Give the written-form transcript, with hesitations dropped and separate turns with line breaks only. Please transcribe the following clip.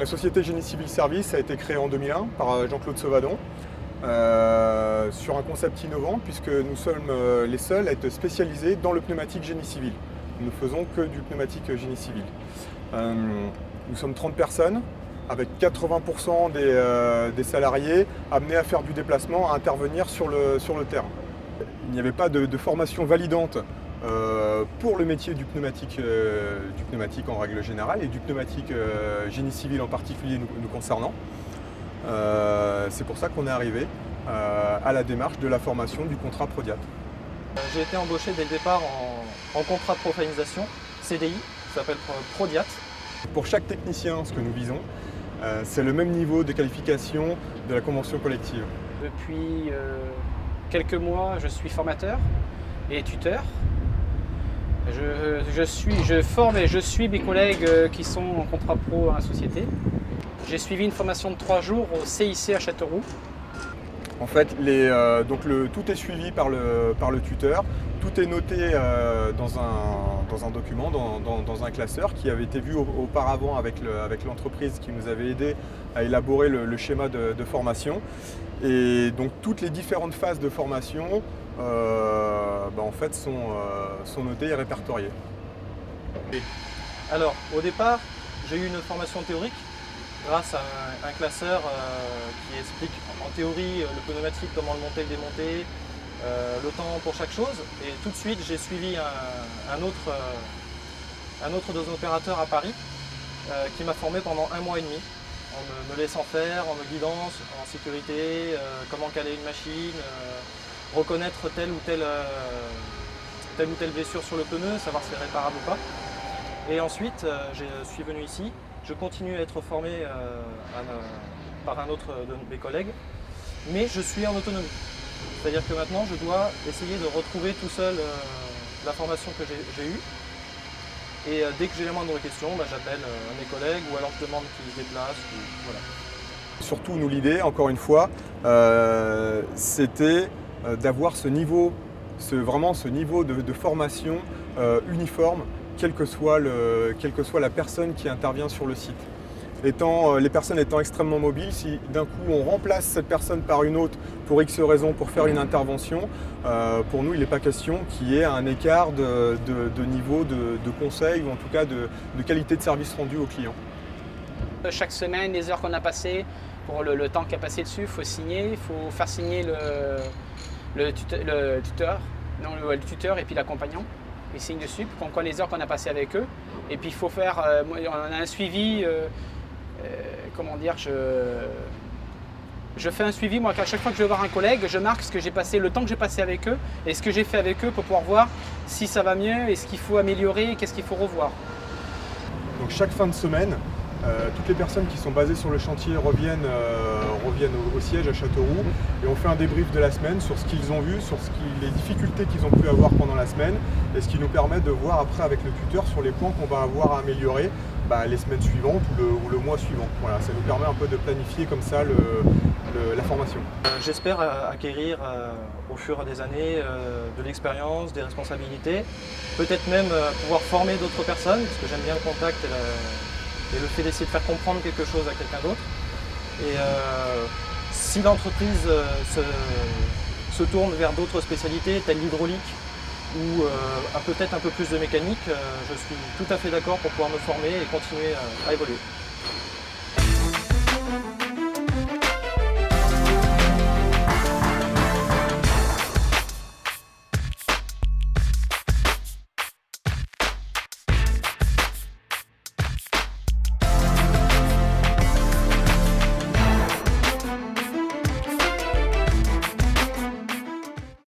société Génie Civil Service a été créée en 2001 par Jean-Claude Sauvadon sur un concept innovant puisque nous sommes les seuls à être spécialisés dans le pneumatique génie civil. Nous ne faisons que du pneumatique génie civil. Nous sommes 30 personnes avec 80% des salariés amenés à faire du déplacement, à intervenir sur le terrain. Il n'y avait pas de formation validante pour le métier du pneumatique en règle générale et du pneumatique génie civil en particulier nous concernant. C'est pour ça qu'on est arrivé à la démarche de la formation du contrat Prodiat.
J'ai été embauché dès le départ en contrat de professionnalisation, CDI, ça s'appelle Prodiat.
Pour chaque technicien, ce que nous visons, c'est le même niveau de qualification de la convention collective.
Depuis quelques mois, je suis formateur et tuteur. Je forme et je suis mes collègues qui sont en contrat pro à la société. J'ai suivi une formation de 3 jours au CIC à Châteauroux.
En fait, tout est suivi par le tuteur, tout est noté dans un document, dans un classeur qui avait été vu auparavant avec l'entreprise qui nous avait aidé à élaborer le schéma de formation. Et donc toutes les différentes phases de formation en fait, sont notées et répertoriées.
Alors, au départ, j'ai eu une formation théorique grâce à un classeur qui explique en théorie le pneumatique, comment le monter, le démonter, le temps pour chaque chose. Et tout de suite, j'ai suivi un autre de nos opérateurs à Paris qui m'a formé pendant 1 mois et demi, en me laissant faire, en me guidant en sécurité, comment caler une machine, reconnaître telle ou telle blessure sur le pneu, savoir si c'est réparable ou pas. Et ensuite, je suis venu ici. Je continue à être formé par un autre de mes collègues, mais je suis en autonomie. C'est-à-dire que maintenant, je dois essayer de retrouver tout seul la formation que j'ai eue. Et dès que j'ai la moindre question, j'appelle un de mes collègues ou alors je demande qu'ils se déplacent. Voilà.
Surtout, nous, l'idée, encore une fois, c'était d'avoir ce niveau de formation uniforme, quelle que soit la personne qui intervient sur le site. Les personnes étant extrêmement mobiles, si d'un coup on remplace cette personne par une autre pour X raisons, pour faire une intervention, pour nous il n'est pas question qu'il y ait un écart de niveau de conseil ou en tout cas de qualité de service rendu aux clients.
Chaque semaine, les heures qu'on a passées, pour le temps qu'il a passé dessus, il faut signer, il faut faire signer le tuteur et puis l'accompagnant. Ils signent dessus, pour qu'on connaisse les heures qu'on a passées avec eux. Et puis il faut faire, on a un suivi, je fais un suivi, moi, à chaque fois que je vais voir un collègue, je marque le temps que j'ai passé avec eux et ce que j'ai fait avec eux pour pouvoir voir si ça va mieux et ce qu'il faut améliorer et qu'est-ce qu'il faut revoir.
Donc chaque fin de semaine, toutes les personnes qui sont basées sur le chantier reviennent au siège à Châteauroux et on fait un débrief de la semaine sur ce qu'ils ont vu, sur les difficultés qu'ils ont pu avoir pendant la semaine et ce qui nous permet de voir après avec le tuteur sur les points qu'on va avoir à améliorer les semaines suivantes ou le mois suivant. Voilà, ça nous permet un peu de planifier comme ça la formation.
J'espère acquérir au fur des années de l'expérience, des responsabilités, peut-être même pouvoir former d'autres personnes parce que j'aime bien le contact et le fait d'essayer de faire comprendre quelque chose à quelqu'un d'autre. Et si l'entreprise se tourne vers d'autres spécialités, telles l'hydraulique ou peut-être un peu plus de mécanique, je suis tout à fait d'accord pour pouvoir me former et continuer à évoluer.